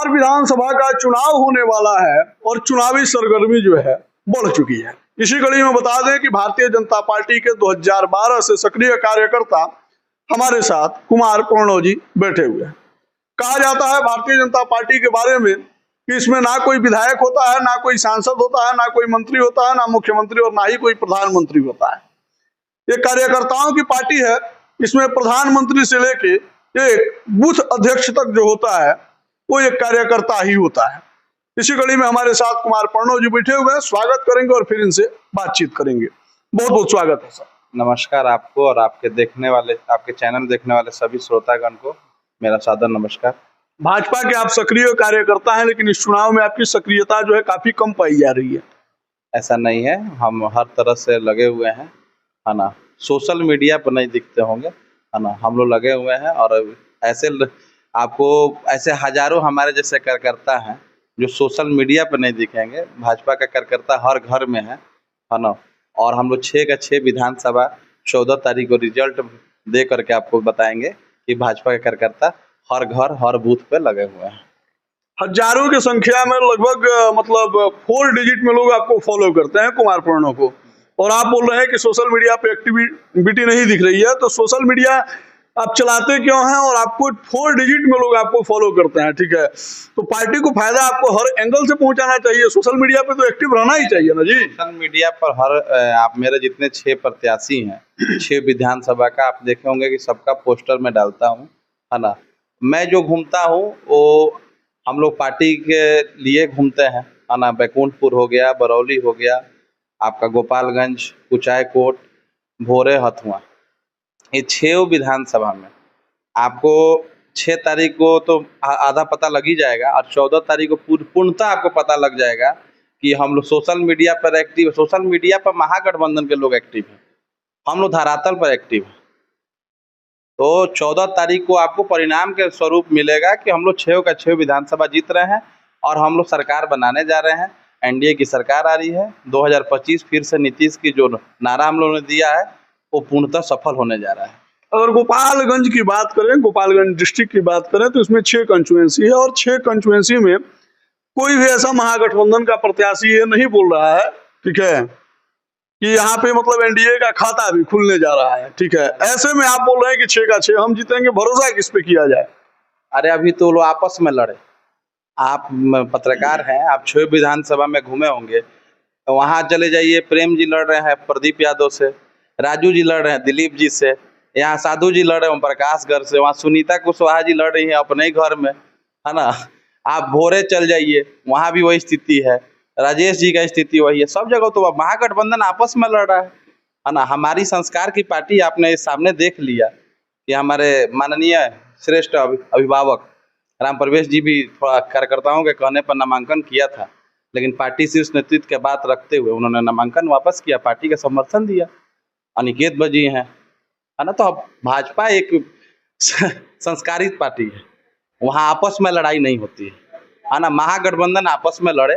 बिहार विधानसभा का चुनाव होने वाला है और चुनावी सरगर्मी जो है बढ़ चुकी है। इसी कड़ी में बता दें कि भारतीय जनता पार्टी के 2012 से सक्रिय कार्यकर्ता हमारे साथ कुमार प्रणव जी बैठे हुए हैं। कहा जाता है भारतीय जनता पार्टी के बारे में कि इसमें ना कोई विधायक होता है, ना कोई सांसद होता है, ना कोई मंत्री होता है, ना मुख्यमंत्री और ना ही कोई प्रधानमंत्री होता है। ये कार्यकर्ताओं की पार्टी है। इसमें प्रधानमंत्री से लेके एक बूथ अध्यक्ष तक जो होता है वो एक कार्यकर्ता ही होता है। इसी कड़ी में हमारे साथ कुमार प्रणव जी बैठे हुए हैं। स्वागत करेंगे और फिर इनसे बातचीत करेंगे। बहुत बहुत स्वागत है सर। नमस्कार आपको और आपके चैनल देखने वाले सभी श्रोतागण को मेरा सादर नमस्कार। भाजपा के आप सक्रिय कार्यकर्ता हैं, लेकिन इस चुनाव में आपकी सक्रियता जो है काफी कम पाई जा रही है। ऐसा नहीं है, हम हर तरह से लगे हुए हैं, है ना। सोशल मीडिया पर नहीं दिखते होंगे, है ना, हम लोग लगे हुए हैं। और ऐसे हजारों हमारे जैसे कार्यकर्ता हैं जो सोशल मीडिया पर नहीं दिखेंगे। भाजपा का कार्यकर्ता हर घर में है ना। और हम लोग 6 का 6 विधानसभा 14 तारीख को रिजल्ट दे करके आपको बताएंगे कि भाजपा के कार्यकर्ता हर घर हर बूथ पे लगे हुए हैं। हजारों की संख्या में लगभग 4 डिजिट में लोग आपको फॉलो करते हैं कुमार प्रणव को, और आप बोल रहे हैं कि सोशल मीडिया पे एक्टिविटी नहीं दिख रही है। तो सोशल मीडिया आप चलाते क्यों हैं और आपको 4 डिजिट में लोग आपको फॉलो करते हैं? ठीक है, तो पार्टी को फायदा आपको हर एंगल से पहुंचाना चाहिए। सोशल मीडिया पे तो एक्टिव रहना ही चाहिए ना जी। सोशल मीडिया पर आप मेरे जितने 6 प्रत्याशी हैं 6 विधानसभा का, आप देखे होंगे कि सबका पोस्टर में डालता हूँ, है ना। मैं जो घूमता हूँ वो हम लोग पार्टी के लिए घूमते हैं, है ना। बैकुंठपुर हो गया, बरौली हो गया, आपका गोपालगंज, कुचायकोट, भोरे, हथुआ, ये 6 विधानसभा में आपको 6 तारीख को तो आधा पता लग ही जाएगा और 14 तारीख को पूर्णतः आपको पता लग जाएगा कि हम लोग सोशल मीडिया पर एक्टिव। सोशल मीडिया पर महागठबंधन के लोग एक्टिव हैं, हम लोग धरातल पर एक्टिव हैं। तो 14 तारीख को आपको परिणाम के स्वरूप मिलेगा कि हम लोग 6 का 6 विधानसभा जीत रहे हैं और हम लोग सरकार बनाने जा रहे हैं। एनडीए की सरकार आ रही है। 2025 फिर से नीतीश की जो नारा हम लोगों ने दिया है वो पूर्णतः सफल होने जा रहा है। अगर गोपालगंज की बात करें, गोपालगंज डिस्ट्रिक्ट की बात करें, तो इसमें 6 कंस्टिट्यूएंसी है और 6 कंस्टिट्यूएंसी में कोई भी ऐसा महागठबंधन का प्रत्याशी ये नहीं बोल रहा है, ठीक है, कि यहाँ पे एनडीए का खाता भी खुलने जा रहा है। ठीक है, ऐसे में आप बोल रहे हैं कि 6 का 6 हम जीतेंगे, भरोसा किस पे किया जाए? अरे अभी तो लोग आपस में लड़े। आप पत्रकार हैं, आप 6 विधानसभा में घूमे होंगे, तो वहाँ चले जाइए, प्रेम जी लड़ रहे हैं प्रदीप यादव से, राजू जी लड़ रहे हैं दिलीप जी से, यहाँ साधु जी लड़ रहे हैं प्रकाशगढ़ से, वहाँ सुनीता कुशवाहा जी लड़ रही है अपने ही घर में, है ना। आप भोरे चल जाइए, वहाँ भी वही स्थिति है, राजेश जी का स्थिति वही है। सब जगह तो महागठबंधन आपस में लड़ रहा है ना। हमारी संस्कार की पार्टी आपने इस सामने देख लिया कि हमारे माननीय श्रेष्ठ अभिभावक राम प्रवेश जी भी थोड़ा कार्यकर्ताओं के कहने पर नामांकन किया था, लेकिन पार्टी शीर्ष नेतृत्व के बात रखते हुए उन्होंने नामांकन वापस किया, पार्टी का समर्थन दिया। अनिकेत बजी हैं, है ना। तो अब भाजपा एक संस्कारित पार्टी है, वहाँ आपस में लड़ाई नहीं होती है ना। महागठबंधन आपस में लड़े,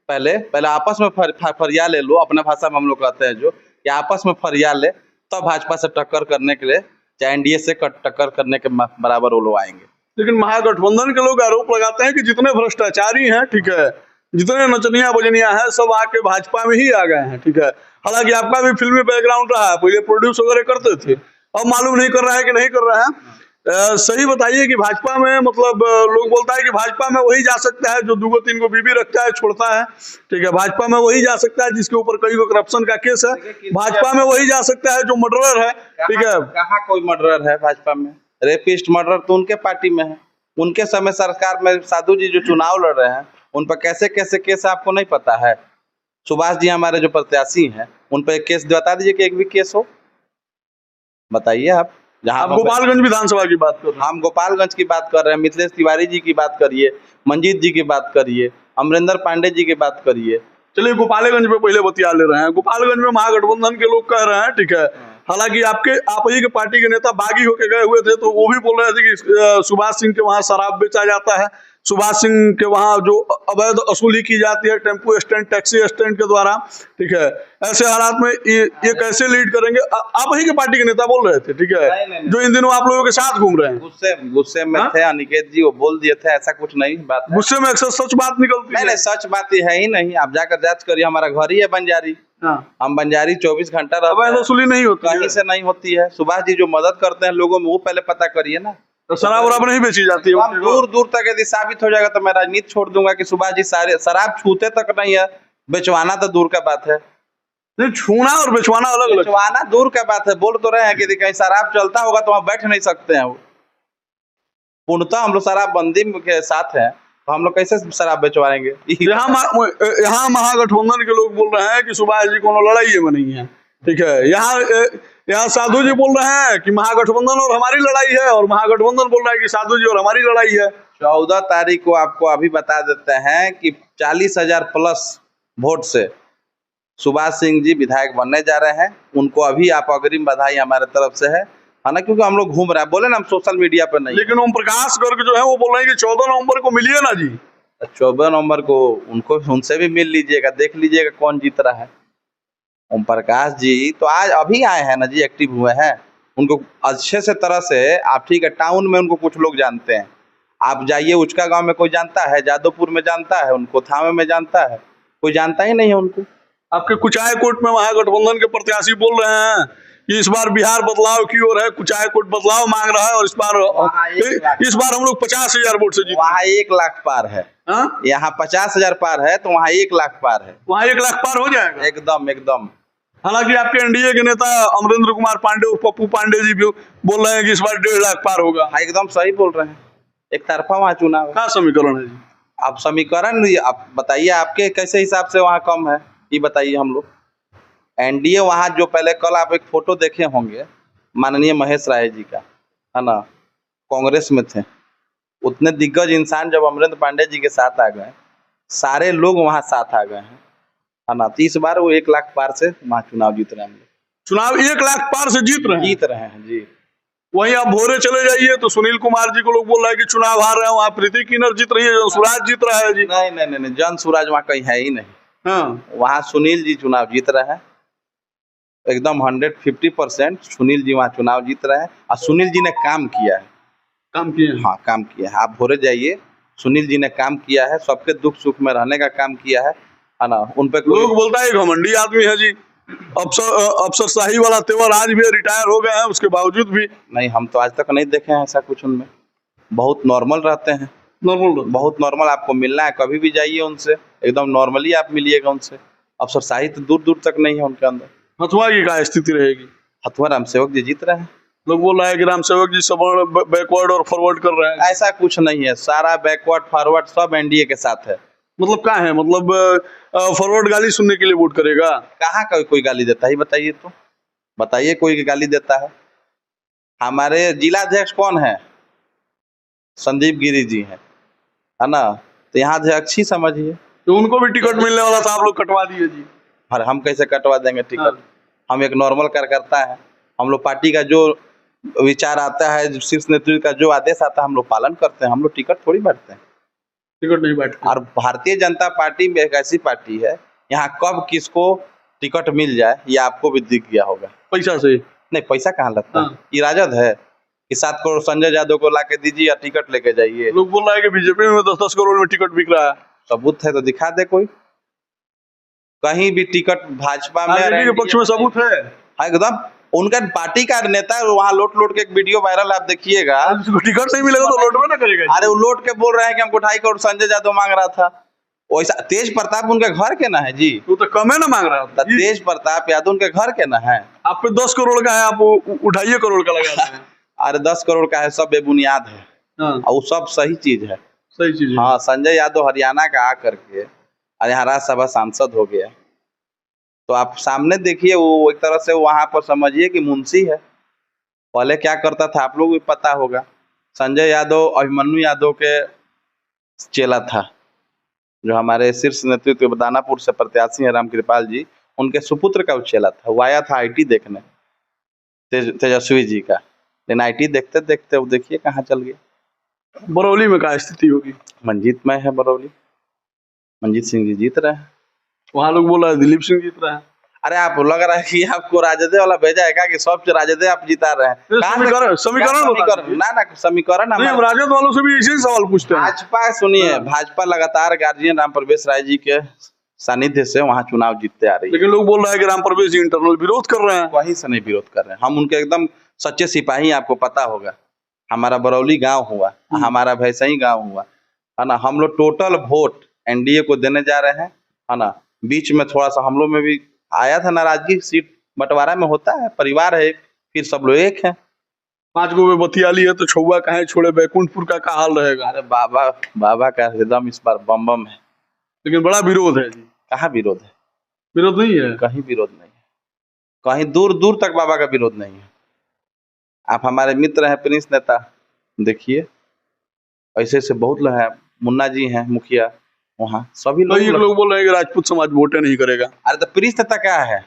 पहले आपस में फरिया ले लो, अपने भाषा में हम लोग कहते हैं जो कि आपस में फरिया ले, तब तो भाजपा से टक्कर करने के लिए, चाहे एनडीए से टक्कर करने के बराबर वो लोग आएंगे। लेकिन महागठबंधन के लोग आरोप लगाते हैं कि जितने भ्रष्टाचारी हैं, ठीक है, जितने नचनिया बजनिया हैं, सब आके भाजपा में ही आ गए हैं। ठीक है, हालांकि आपका भी फिल्मी बैकग्राउंड रहा है, पहले प्रोड्यूस वगैरह करते थे, अब मालूम नहीं कर रहा है कि नहीं कर रहा है। सही बताइए कि भाजपा में लोग बोलता है कि भाजपा में वही जा सकता है जो 2-3 को बीबी रखता है, छोड़ता है। ठीक है, भाजपा में वही जा सकता है जिसके ऊपर कई करप्शन का केस है, भाजपा में वही जा सकता है जो मर्डरर है। ठीक है, कहाँ कोई मर्डरर है भाजपा में? रेपिस्ट मर्डर तो उनके पार्टी में है। उनके समय सरकार में साधु जी जो चुनाव लड़ रहे हैं उन पर कैसे कैसे केस आपको नहीं पता है? सुभाष जी हमारे जो प्रत्याशी हैं उन पर एक केस बता दीजिए कि एक भी केस हो, बताइए आप। जहाँ गोपालगंज विधानसभा की बात कर रहे हैं, हम गोपालगंज की बात कर रहे हैं, मिथिलेश तिवारी जी की बात करिए, मंजीत जी की बात करिए, अमरिंदर पांडे जी की बात करिए। चलिए गोपालगंज पे पहले बतिया ले रहे हैं। गोपालगंज में महागठबंधन के लोग कह रहे हैं, ठीक है, हालांकि आप ही के पार्टी के नेता बागी होके गए हुए थे, तो वो भी बोल रहे थे कि सुभाष सिंह के वहां शराब बेचा जाता है, सुभाष सिंह के वहां जो अवैध वसूली की जाती है टेम्पो स्टैंड, टैक्सी स्टैंड के द्वारा, ठीक है। ऐसे हालात में ये कैसे लीड करेंगे? आप ही के पार्टी के नेता बोल रहे थे, ठीक है, नहीं। जो इन दिनों आप लोगों के साथ घूम रहे हैं। गुस्से में थे अनिकेत जी, वो बोल दिए थे, ऐसा कुछ नहीं बात है। गुस्से में अक्सर सच बात निकलती है। नहीं, सच बात है ही नहीं। आप जाकर जांच करिए, हमारा घर ही है बंजारी। हम बंजारी 24 घंटा रहते हैं, वसूली नहीं होती, कहीं से नहीं होती है। सुभाष जी जो मदद करते हैं लोगों में, वो पहले पता करिए ना। तो शराब वराब नहीं बेची जाती है? हम दूर दूर तक यदि साबित हो जाएगा तो मैं राजनीति छोड़ दूंगा कि सुभाष जी सारे शराब छूते तक नहीं है, बेचवाना तो दूर का बात है। नहीं, छूना और बेचवाना अलग अलग। बेचवाना दूर का बात है। बोल तो रहे हैं कि कहीं शराब चलता होगा तो वहां बैठ नहीं सकते हैं। पूर्णतः हम लोग शराबबंदी के साथ हैं, तो हम लोग कैसे शराब बेचवाएंगे? यहाँ महागठबंधन के लोग बोल रहे हैं कि सुभाष जी को लड़ाई में नहीं है, ठीक है। यहाँ साधु जी बोल रहे हैं कि महागठबंधन और हमारी लड़ाई है, और महागठबंधन बोल रहा है कि साधु जी और हमारी लड़ाई है। 14 तारीख को आपको अभी बता देते हैं कि 40,000 प्लस वोट से सुभाष सिंह जी विधायक बनने जा रहे हैं। उनको अभी आप अग्रिम बधाई हमारे तरफ से है ना, क्योंकि हम लोग घूम रहे हैं। बोले ना हम सोशल मीडिया पर नहीं। लेकिन ओम प्रकाश गर्ग जो है वो बोल रहे हैं कि 14 नवंबर को मिलिए ना जी। 14 नवंबर को उनसे भी मिल लीजिएगा, देख लीजिएगा कौन जीत रहा है। ओम प्रकाश जी तो आज अभी आए हैं ना जी, एक्टिव हुए हैं। उनको अच्छे से तरह से आप, ठीक है, टाउन में उनको कुछ लोग जानते हैं। आप जाइए उचका गांव में कोई जानता है, जादवपुर में जानता है उनको, थामे में जानता है, कोई जानता ही नहीं है उनको। आपके कुचायकोट में महागठबंधन के प्रत्याशी बोल रहे हैं कि इस बार बिहार बदलाव की ओर है, कुचायकोट बदलाव मांग रहा है, और इस बार हम लोग 50,000 वोट से जीते। वहाँ 1 लाख पार है, यहाँ 50,000 पार है, तो वहाँ 1 लाख पार है। वहाँ 1 लाख पार हो जाएगा एकदम। हालांकि आपके एनडीए के नेता अमरेंद्र कुमार पांडे और पप्पू पांडे जी भी बोल रहे हैं कि इस बार 1.5 लाख पार होगा। एकदम सही बोल रहे हैं। एक तरफा वहाँ चुनाव है। क्या समीकरण है जी? आप समीकरण आप बताइए, आपके कैसे हिसाब से वहाँ कम है, ये बताइए। हम लोग एनडीए वहाँ, जो पहले कल आप एक फोटो देखे होंगे माननीय महेश राय जी का, है ना, कांग्रेस में थे। उतने दिग्गज इंसान जब अमरेंद्र पांडे जी के साथ आ गए, सारे लोग वहाँ साथ आ गए हैं, है ना। तो इस बार वो 1 लाख पार से वहाँ चुनाव जीत रहे हैं। चुनाव 1 लाख पार से जीत रहे हैं जी। वहीं आप भोरे चले जाइए तो सुनील कुमार जी को लोग बोल रहे हैं कि चुनाव हार रहे हैं। वहाँ प्रीति किन्नर जीत रही है, जनसुराज जीत रहा है जी। नहीं, जनसुराज वहाँ कहीं है ही नहीं। हाँ, वहाँ सुनील जी चुनाव जीत रहे हैं, एकदम 150% सुनील जी वहाँ चुनाव जीत रहे हैं। और सुनील जी ने काम किया है। हाँ, काम किया है। आप भोरे जाइए, सुनील जी ने काम किया है, सबके दुख सुख में रहने का काम किया है ना। उन पे लोग बोलता है घमंडी आदमी है जी, अफसरशाही वाला तेवर आज भी रिटायर हो गए हैं, उसके बावजूद भी। नहीं, हम तो आज तक नहीं देखे हैं ऐसा कुछ उनमें। बहुत नॉर्मल रहते हैं, बहुत नॉर्मल। आपको मिलना है कभी भी जाइए उनसे, एकदम नॉर्मली आप मिलिएगा उनसे। अफसरशाही तो दूर दूर तक नहीं है उनके अंदर। हथुआ की क्या स्थिति रहेगी? हथुआ रामसेवक जी जीत रहे हैं। लोग बोल रहे हैं कि रामसेवक जी सवर्ण बैकवर्ड और फॉरवर्ड कर रहे हैं। ऐसा कुछ नहीं है, सारा बैकवर्ड फॉरवर्ड सब एनडीए के साथ है। मतलब क्या है? मतलब फॉरवर्ड गाली सुनने के लिए वोट करेगा? कहाँ का कोई गाली देता है बताइए तो, बताइए कोई गाली देता है? हमारे जिलाध्यक्ष कौन है? संदीप गिरी जी है ना। तो यहाँ अध्यक्ष ही समझिए। तो उनको भी टिकट मिलने वाला था, आप लोग कटवा दिए जी। और हम कैसे कटवा देंगे टिकट? हम एक नॉर्मल कार्यकर्ता है। हम लोग पार्टी का जो विचार आता है, शीर्ष नेतृत्व का जो आदेश आता है, हम लोग पालन करते हैं। हम लोग टिकट थोड़ी बांटते हैं, टिकट नहीं बांटते। और भारतीय जनता पार्टी में एक ऐसी पार्टी है, यहाँ कब किसको टिकट मिल जाए ये आपको भी दिख गया होगा। पैसा से नहीं, पैसा कहाँ लगता है? ये राजद है कि 7 करोड़ संजय यादव को ला के दीजिए या टिकट लेके जाइए। लोग बोल रहा है कि बीजेपी में 10-10 करोड़ में टिकट बिक रहा है। सबूत है तो दिखा दे कोई। कहीं भी टिकट भाजपा में के पक्ष में सबूत है एकदम। उनका पार्टी का नेता वहाँ लोट के एक वीडियो वायरल आप देखिएगा। टिकट नहीं मिलेगा तो लोट में ना करेगा। अरे वो लोट के बोल रहे हैं कि हमको 2.5 करोड़ संजय यादव मांग रहा था। वैसा तेज प्रताप उनके घर के ना है जी। वो तो कम है ना मांग रहा था। तेज प्रताप यादव उनके घर के ना है। आप पे 10 करोड़ का है, आप 2.5 करोड़ का लगा रहे हैं। अरे 10 करोड़ का है, सब बेबुनियाद है। और वो सब सही चीज है, सही चीज है। हाँ, संजय यादव हरियाणा का आ करके और यहाँ राज्यसभा सांसद हो गया। तो आप सामने देखिए, वो एक तरह से वहां पर समझिए कि मुंशी है। पहले क्या करता था आप लोग भी पता होगा। संजय यादव अभिमन्यु यादव के चेला था, जो हमारे शीर्ष नेतृत्व दानापुर से प्रत्याशी है रामकृपाल जी, उनके सुपुत्र का वो चेला था। वो आया था IT देखने। तेजस्वी जी का, लेकिन IT देखते देखते वो देखिए कहाँ चल गया। बरौली में क्या स्थिति होगी? मंजीत में है बरौली, मंजीत सिंह जी जीत रहे हैं। वहां लोग बोल रहे हैं दिलीप सिंह जीत रहे हैं। अरे आप लग रहा है कि आपको राजद वाला भेजा है क्या कि सब राजद आप जिता रहे हैं? कहाँ से- समीकरण क्या बता दीजिए। ना समीकरण नहीं, हम हमारा राजद वालों से भी इसी सवाल पूछते हैं। भाजपा सुनिए, भाजपा लगातार गार्जियन राम प्रवेश राय जी के सानिध्य से वहां चुनाव जीतते आ रही है। लेकिन लोग बोल रहे हैं कि राम प्रवेश जी इंटरनल विरोध कर रहे हैं। वहीं से नहीं विरोध कर रहे हैं, हम उनके एकदम सच्चे सिपाही, आपको पता होगा। हमारा बरौली गांव हुआ, हमारा भैंसई गांव हुआ, है ना। हम लोग टोटल वोट NDA को देने जा रहे हैं, है ना। बीच में थोड़ा सा हम लोग में भी आया था नाराजगी, सीट बंटवारा में होता है, परिवार है, फिर सब लोग एक है। 5 गो में बतियाली है तो छुआ कहे छोड़े, बैकुंठपुर का क्या हाल रहेगा? अरे बाबा का एकदम इस बार बम बम है, लेकिन बड़ा विरोध है जी। कहाँ विरोध है? विरोध नहीं है, कहीं विरोध नहीं है, कहीं दूर दूर तक बाबा का विरोध नहीं है। आप हमारे मित्र हैं प्रिंस नेता, देखिए ऐसे ऐसे बहुत लोग हैं, मुन्ना जी हैं मुखिया, वहाँ सभी तो ये लोग। लोग बोल रहे हैं कि राजपूत समाज वोटे नहीं करेगा। अरे तो प्रिंस नेता क्या है?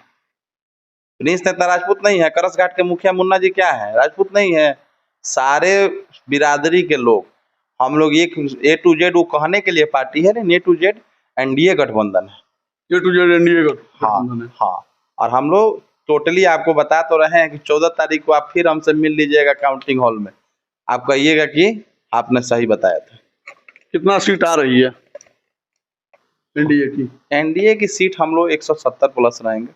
प्रिंस नेता राजपूत नहीं है? करस घाट के मुखिया मुन्ना जी क्या है? राजपूत नहीं है? सारे बिरादरी के लोग, हम लोग एक A to Z वो कहने के लिए पार्टी है, नहीं A to Z NDA गठबंधन है। A to Z NDA का हाँ गठबंधन है। हाँ, और हम लोग टोटली आपको बता तो रहे हैं कि 14 तारीख को आप फिर हमसे मिल लीजिएगा काउंटिंग हॉल में, आप कहिएगा कि आपने सही बताया था। कितना सीट आ रही है NDA की? NDA की सीट हम लोग 170 प्लस रहेंगे।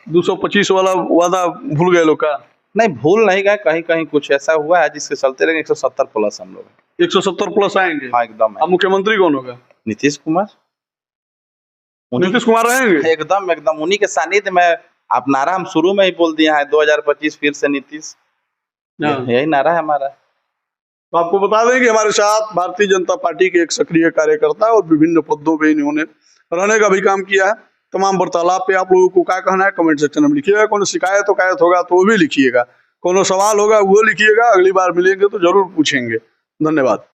225 वाला वादा भूल गए लोग का? नहीं भूल नहीं गए, कहीं कहीं कुछ ऐसा हुआ है जिसके चलते रहेंगे 170 प्लस हम लोग। 170 प्लस आएंगे? हाँ एकदम। अब मुख्यमंत्री कौन होगा? नीतीश कुमार। नीतीश कुमार रहेंगे? एकदम एकदम उन्हीं के सानिध्य में। आप नारा हम शुरू में ही बोल दिया है, 2025 फिर से नीतीश, यही नारा है हमारा। तो आपको बता दें कि हमारे साथ भारतीय जनता पार्टी के एक सक्रिय कार्यकर्ता और विभिन्न पदों पे इन्होंने रहने का भी काम किया है। तमाम वार्तालाप पे आप लोगों को क्या कहना है कमेंट सेक्शन में लिखिएगा। कोनो शिकायत होगा तो वो भी लिखिएगा, कोनो सवाल होगा वो लिखिएगा। अगली बार मिलेंगे तो जरूर पूछेंगे। धन्यवाद।